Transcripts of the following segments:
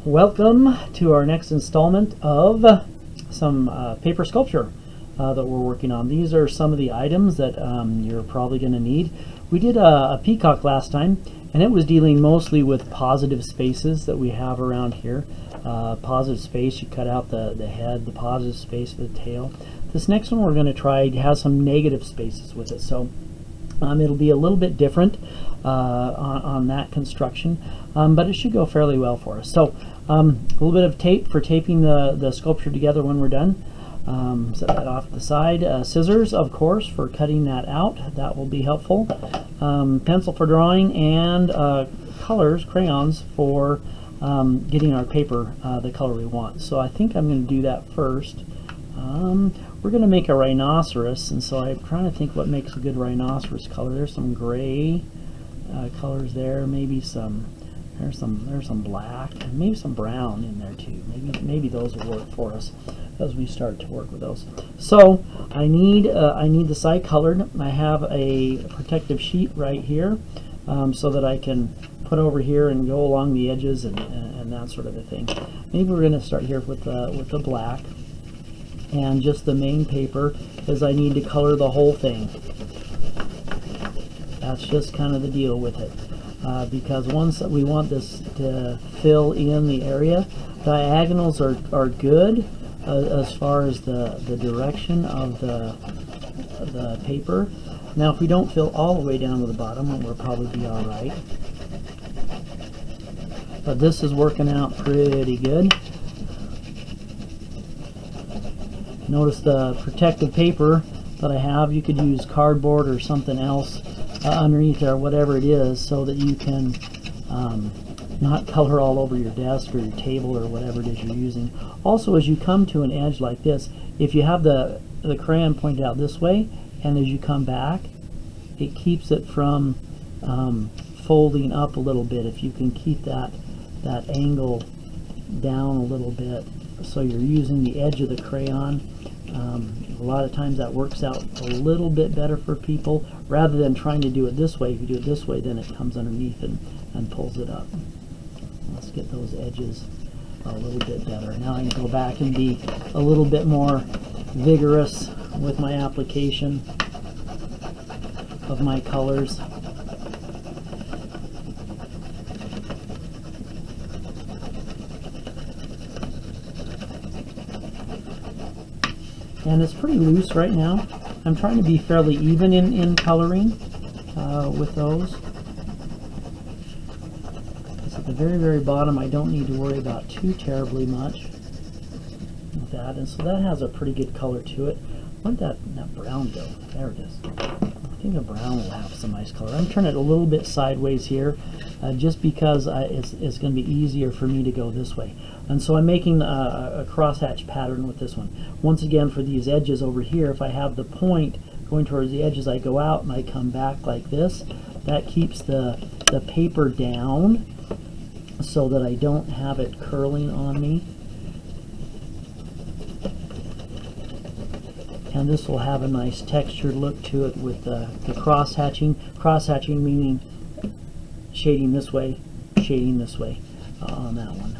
Welcome to our next installment of some paper sculpture that we're working on. These are some of the items that you're probably going to need. We did a peacock last time, and it was dealing mostly with positive spaces that we have around here. Positive space, you cut out the head, the positive space for the tail. This next one we're going to try has some negative spaces with it, so it'll be a little bit different on that construction, but it should go fairly well for us. So a little bit of tape for taping the sculpture together when we're done. Set that off to the side. Scissors, of course, for cutting that out. That will be helpful. Pencil for drawing, and colors, crayons, for getting our paper the color we want. So I think I'm going to do that first. We're going to make a rhinoceros, and so I'm trying to think what makes a good rhinoceros color. There's some gray colors there, maybe there's some black, and maybe some brown in there too. Maybe those will work for us as we start to work with those. So I need the side colored. I have a protective sheet right here, so that I can put over here and go along the edges and that sort of a thing. Maybe we're going to start here with the black. And just the main paper, because I need to color the whole thing. That's just kind of the deal with it, because once we want this to fill in the area, diagonals are good as far as the direction of the paper. Now if we don't fill all the way down to the bottom, we'll probably be all right. But this is working out pretty good. Notice the protective paper that I have. You could use cardboard or something else underneath there, whatever it is, so that you can not color all over your desk or your table or whatever it is you're using. Also, as you come to an edge like this, if you have the crayon pointed out this way, and as you come back, it keeps it from folding up a little bit. If you can keep that angle down a little bit, so you're using the edge of the crayon. A lot of times that works out a little bit better for people, rather than trying to do it this way. If you do it this way, then it comes underneath and pulls it up. Let's get those edges a little bit better. Now I can go back and be a little bit more vigorous with my application of my colors. And it's pretty loose right now. I'm trying to be fairly even in coloring with those. So at the very, very bottom, I don't need to worry about too terribly much with that. And so that has a pretty good color to it. Where'd that brown go? There it is. I think the brown will have some nice color. I'm turning it a little bit sideways here, just because it's going to be easier for me to go this way. And so I'm making a crosshatch pattern with this one. Once again, for these edges over here, if I have the point going towards the edges, I go out and I come back like this. That keeps the paper down so that I don't have it curling on me. And this will have a nice textured look to it with the cross-hatching. Cross-hatching meaning shading this way on that one.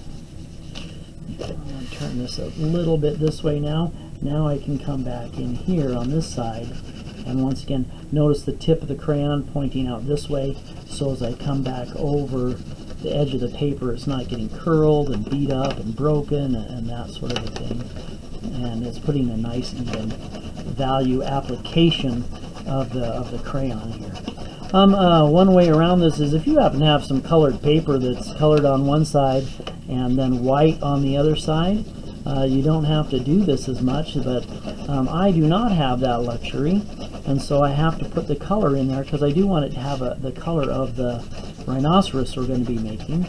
I'm going to turn this a little bit this way now. Now I can come back in here on this side, and once again, notice the tip of the crayon pointing out this way, so as I come back over the edge of the paper, it's not getting curled and beat up and broken and that sort of a thing. And it's putting a nice even value application of the crayon here. One way around this is if you happen to have some colored paper that's colored on one side and then white on the other side, you don't have to do this as much, but I do not have that luxury, and so I have to put the color in there because I do want it to have the color of the rhinoceros we're going to be making.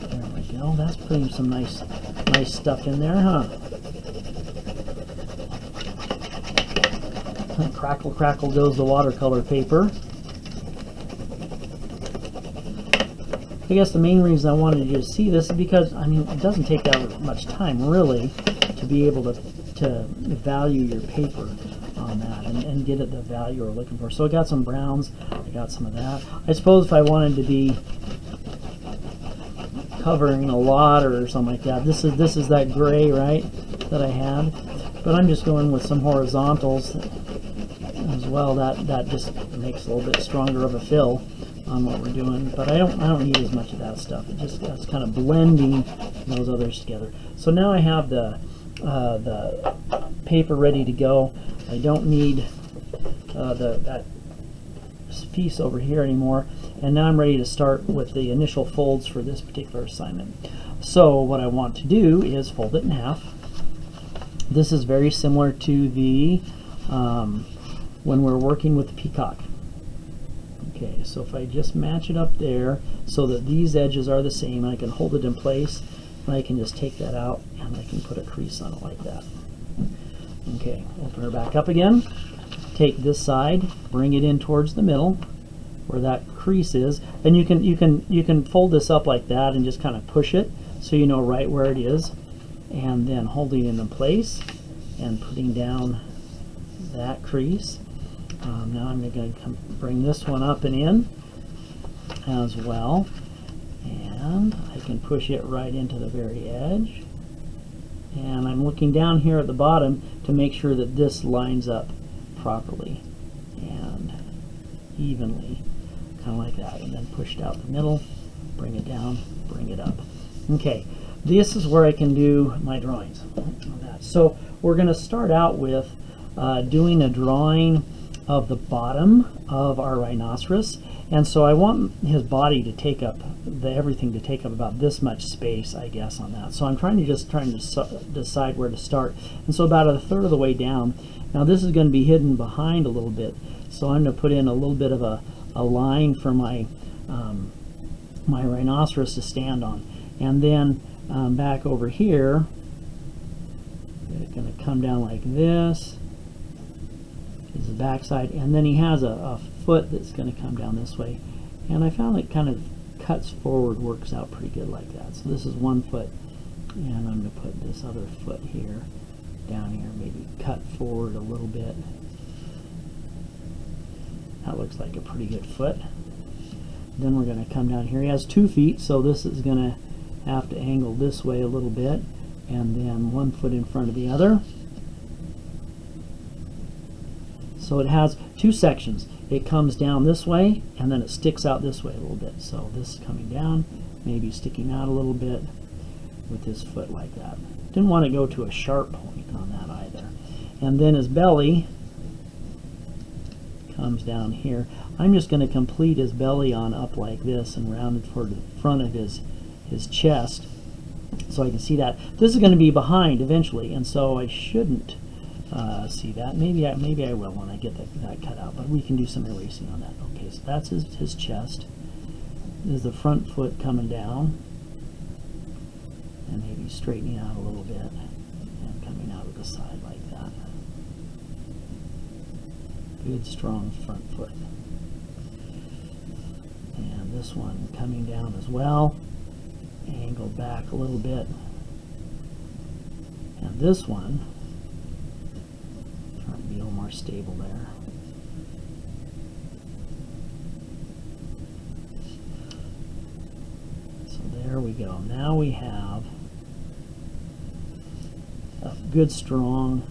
There we go. That's putting some nice stuff in there, huh? Crackle, crackle goes the watercolor paper. I guess the main reason I wanted you to see this is because, I mean, it doesn't take that much time, really, to be able to value your paper on that and get it the value we're looking for. So I got some browns, I got some of that. I suppose if I wanted to be covering a lot or something like that. This is that gray, right, that I had. But I'm just going with some horizontals as well. That just makes a little bit stronger of a fill on what we're doing. But I don't need as much of that stuff. That's kind of blending those others together. So now I have the paper ready to go. I don't need that piece over here anymore, and now I'm ready to start with the initial folds for this particular assignment. So what I want to do is fold it in half. This is very similar to the when we're working with the peacock. Okay, so if I just match it up there so that these edges are the same, I can hold it in place, and I can just take that out and I can put a crease on it like that. Okay, open her back up again. Take this side, bring it in towards the middle where that crease is, and you can fold this up like that and just kind of push it so you know right where it is, and then holding it in place and putting down that crease. Now I'm going to bring this one up and in as well, and I can push it right into the very edge, and I'm looking down here at the bottom to make sure that this lines up properly and evenly, kind of like that, and then pushed out the middle, bring it down, bring it up. Okay, this is where I can do my drawings. So we're going to start out with doing a drawing of the bottom of our rhinoceros, and so I want his body to take up everything to take up about this much space, I guess, on that. So I'm trying to decide where to start, and so about a third of the way down. Now this is going to be hidden behind a little bit, so I'm going to put in a little bit of a line for my my rhinoceros to stand on, and then back over here it's going to come down like this is the back side, and then he has a foot that's going to come down this way, and I found it kind of cuts forward, works out pretty good like that. So this is one foot, and I'm going to put this other foot here down here, maybe cut forward a little bit. That looks like a pretty good foot. Then we're going to come down here. He has 2 feet, so this is going to have to angle this way a little bit, and then 1 foot in front of the other. So it has 2 sections. It comes down this way, and then it sticks out this way a little bit. So this is coming down, maybe sticking out a little bit with his foot like that. Didn't want to go to a sharp point on that either. And then his belly comes down here. I'm just going to complete his belly on up like this and round it toward the front of his chest so I can see that. This is going to be behind eventually, and so I shouldn't see that. Maybe I will when I get that cut out, but we can do some erasing on that. Okay, so that's his chest. This is the front foot coming down, and maybe straightening out a little bit and coming out of the side like that. Good strong front foot. And this one coming down as well, angled back a little bit. And this one, trying to be a little more stable there. So there we go. Now we have a good strong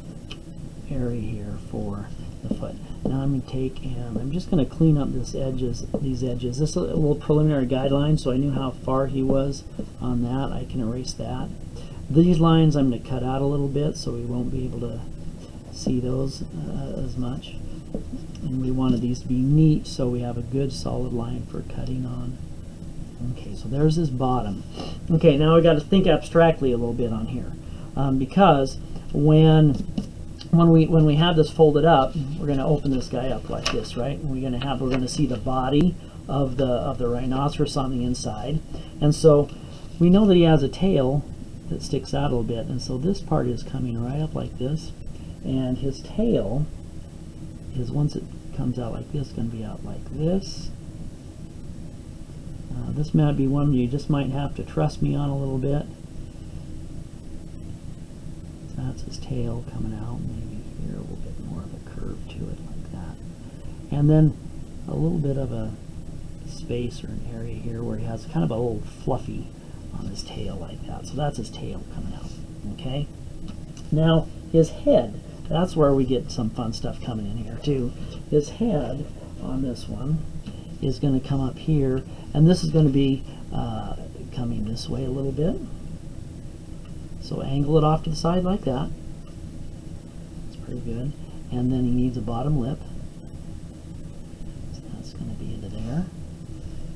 area here for the foot. Now I'm going to take and I'm just going to clean up these edges. This is a little preliminary guideline, so I knew how far he was on that. I can erase that. These lines I'm going to cut out a little bit so we won't be able to see those as much. And we wanted these to be neat so we have a good solid line for cutting on. Okay, so there's his bottom. Okay, now we got to think abstractly a little bit on here, because when we have this folded up, we're going to open this guy up like this, right? And we're going to see the body of the rhinoceros on the inside, and so we know that he has a tail that sticks out a little bit, and so this part is coming right up like this, and his tail is, once it comes out like this, going to be out like this. This might be one you just might have to trust me on a little bit. That's his tail coming out. Maybe here a little bit more of a curve to it like that. And then a little bit of a space or an area here where he has kind of a little fluffy on his tail like that. So that's his tail coming out. Okay. Now his head, that's where we get some fun stuff coming in here too. His head on this one is going to come up here, and this is going to be coming this way a little bit. So angle it off to the side like that. That's pretty good. And then he needs a bottom lip. So that's going to be into there.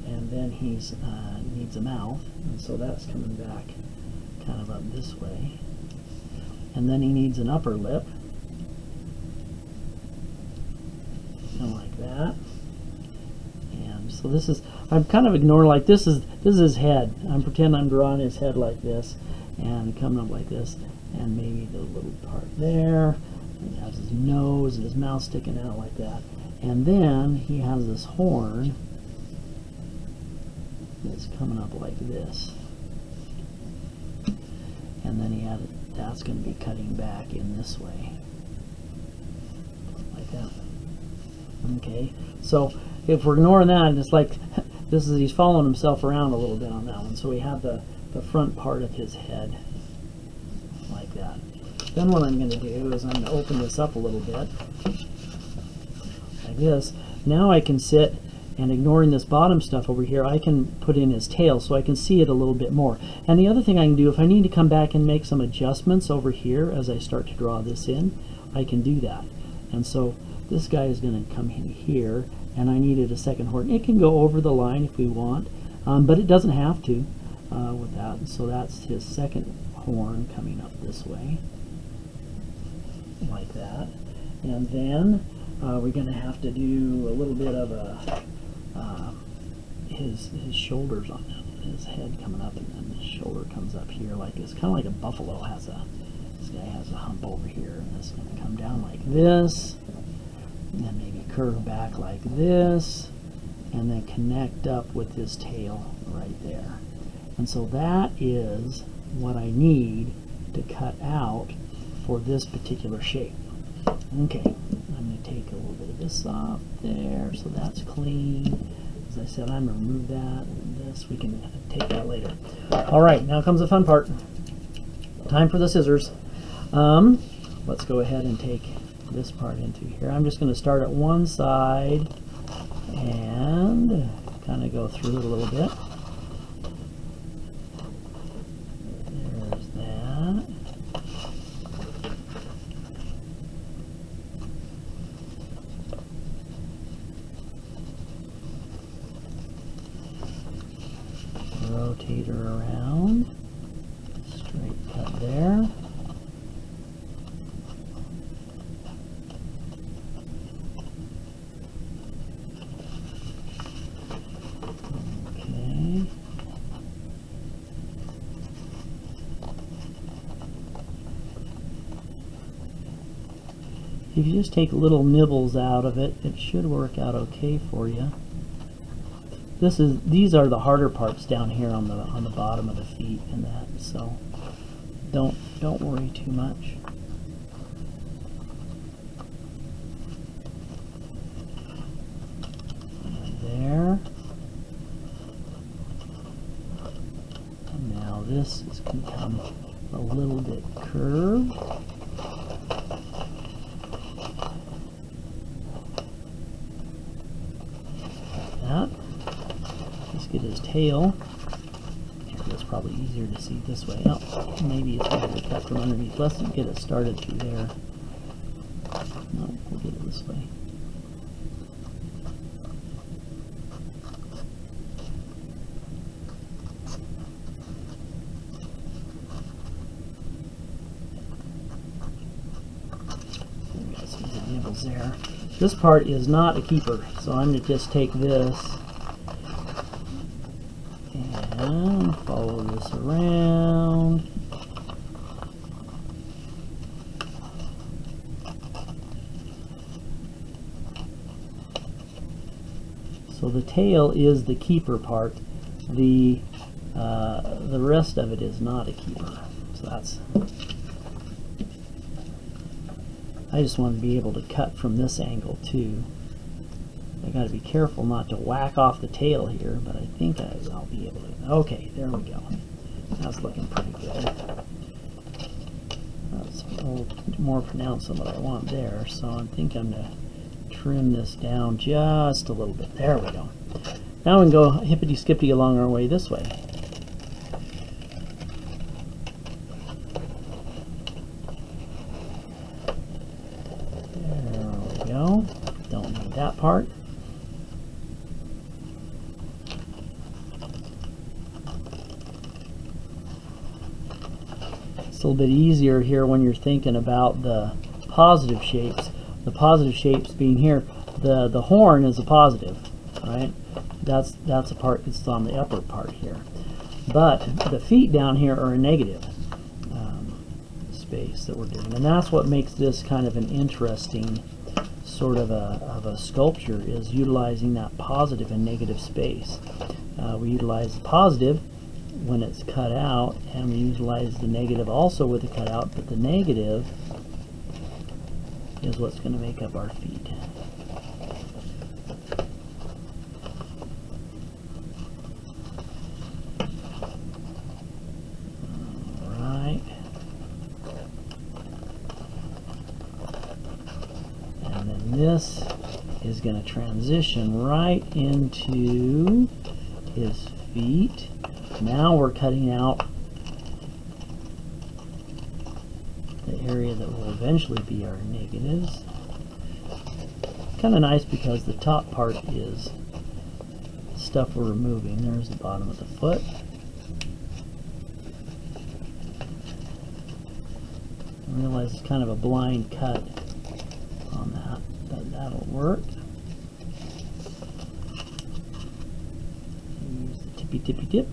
And then he's needs a mouth, and so that's coming back kind of up this way. And then he needs an upper lip, kind of like that. And so this is, I'm kind of ignoring, like this is his head. I'm pretending I'm drawing his head like this, and coming up like this, and maybe the little part there. And he has his nose and his mouth sticking out like that. And then he has this horn that's coming up like this. And then he had it, that's going to be cutting back in this way. Like that. Okay, so if we're ignoring that, it's like this is, he's following himself around a little bit on that one. So we have the front part of his head like that. Then what I'm going to do is I'm going to open this up a little bit like this. Now I can sit, and ignoring this bottom stuff over here, I can put in his tail so I can see it a little bit more. And the other thing I can do, if I need to come back and make some adjustments over here as I start to draw this in, I can do that. And so this guy is going to come in here, and I needed a second horn. It can go over the line if we want, but it doesn't have to with that. So that's his second horn coming up this way, like that. And then we're going to have to do a little bit of a his shoulders on his head coming up, and then his shoulder comes up here like this, kind of like a buffalo has a. This guy has a hump over here, and it's going to come down like this, and then maybe curve back like this, and then connect up with his tail right there. And so that is what I need to cut out for this particular shape. Okay, I'm going to take a little bit of this off there, so that's clean. As I said, I'm going to remove that, and this, we can take that later. All right, now comes the fun part. Time for the scissors. Let's go ahead and take this part into here. I'm just going to start at one side and kind of go through it a little bit. There's that. Rotate her around. Straight cut there. Okay. If you just take little nibbles out of it, it should work out okay for you. These are the harder parts down here on the bottom of the feet and that, so don't worry too much. And there. And now this is going to come a little bit curved. Like that. Let's get his tail. It's probably easier to see this way. Oh, maybe it's better to cut from underneath. Let's get it started through there. No, we'll get it this way. We got some good nibbles there. This part is not a keeper, so I'm going to just take this and follow this around. So the tail is the keeper part. The rest of it is not a keeper. So that's. I just want to be able to cut from this angle too. I got to be careful not to whack off the tail here, but I think I'll be able to. Okay, there we go. That's looking pretty good. That's a little more pronounced than what I want there, so I think I'm going to trim this down just a little bit. There we go. Now we can go hippity-skippity along our way this way. There we go. Don't need that part. It's a little bit easier here when you're thinking about the positive shapes. The positive shapes being here, the horn is a positive, right? That's a part that's on the upper part here. But the feet down here are a negative space that we're doing, and that's what makes this kind of an interesting sort of a sculpture, is utilizing that positive and negative space. We utilize the positive when it's cut out, and we utilize the negative also with the cutout, but the negative is what's going to make up our feet. Alright. And then this is going to transition right into his feet. Now we're cutting out the area that will eventually be our negatives. Kind of nice because the top part is stuff we're removing. There's the bottom of the foot. I realize it's kind of a blind cut on that, but that'll work. Use the tippy tip.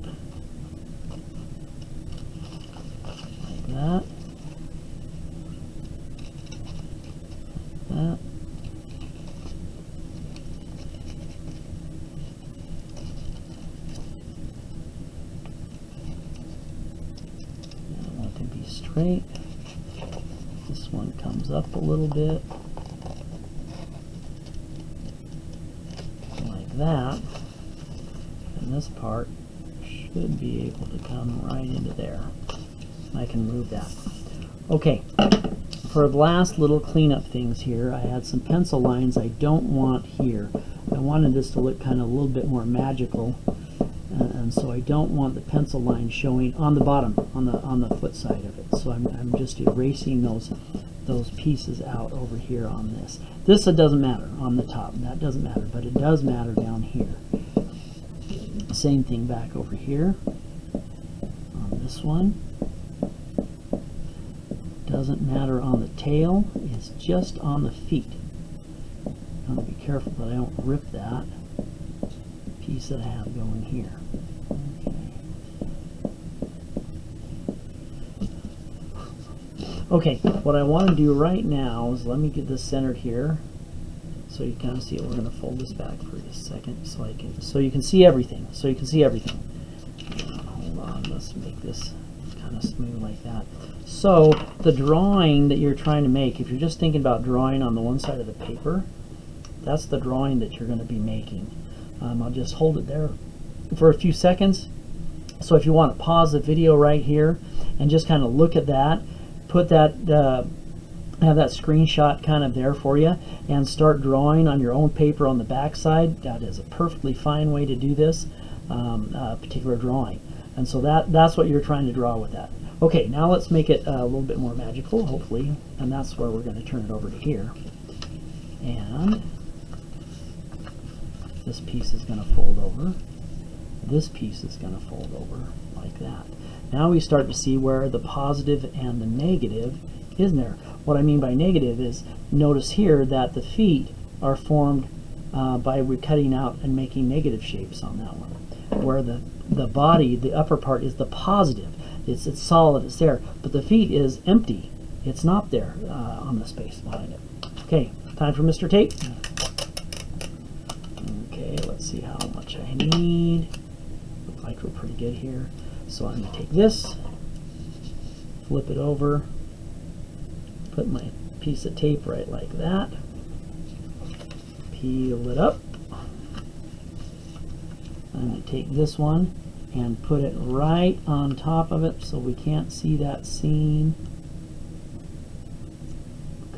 That. That. I want it to be straight. This one comes up a little bit. Like that. And this part should be able to come right into there. I can move that. Okay, for the last little cleanup things here, I had some pencil lines I don't want here. I wanted this to look kind of a little bit more magical, and so I don't want the pencil line showing on the bottom, on the foot side of it. So I'm just erasing those pieces out over here on this. This, it doesn't matter on the top, that doesn't matter, but it does matter down here. Same thing back over here on this one. Doesn't matter on the tail, it's just on the feet. I'm going to be careful that I don't rip that piece that I have going here. Okay, what I want to do right now is, let me get this centered here so you kind of see it. We're going to fold this back for a second so you can see everything. Hold on, let's make this kind of smooth like that. So the drawing that you're trying to make, if you're just thinking about drawing on the one side of the paper, that's the drawing that you're going to be making. I'll just hold it there for a few seconds. So if you want to pause the video right here and just kind of look at that, put that, have that screenshot kind of there for you, and start drawing on your own paper on the back side. That is a perfectly fine way to do this particular drawing. And so that's what you're trying to draw with that. Okay, now let's make it a little bit more magical, hopefully, and that's where we're going to turn it over to here. And this piece is going to fold over. This piece is going to fold over like that. Now we start to see where the positive and the negative is in there. What I mean by negative is, notice here that the feet are formed by cutting out and making negative shapes on that one. Where the body, the upper part, is the positive. It's solid, it's there, but the feet is empty. It's not there on the space behind it. Okay, time for Mr. Tape. Okay, let's see how much I need. Looks like we're pretty good here. So I'm going to take this, flip it over, put my piece of tape right like that, peel it up. I'm going to take this one and put it right on top of it so we can't see that seam.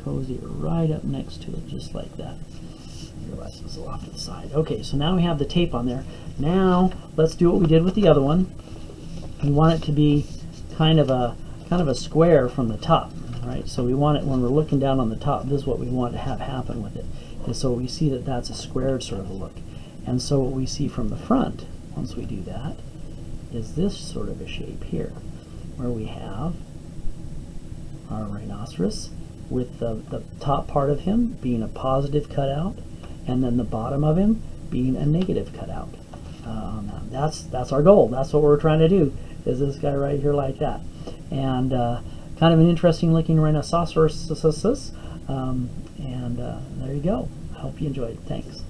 Cozy right up next to it, just like that. I realize this is off to the side. Okay, so now we have the tape on there. Now let's do what we did with the other one. We want it to be kind of a square from the top, right? So we want it, when we're looking down on the top, this is what we want to have happen with it. And so we see that that's a squared sort of a look. And so what we see from the front, once we do that, is this sort of a shape here, where we have our rhinoceros with the top part of him being a positive cutout, and then the bottom of him being a negative cutout. That's our goal. That's what we're trying to do, is this guy right here like that. And kind of an interesting looking rhinoceros. And there you go. I hope you enjoyed. Thanks.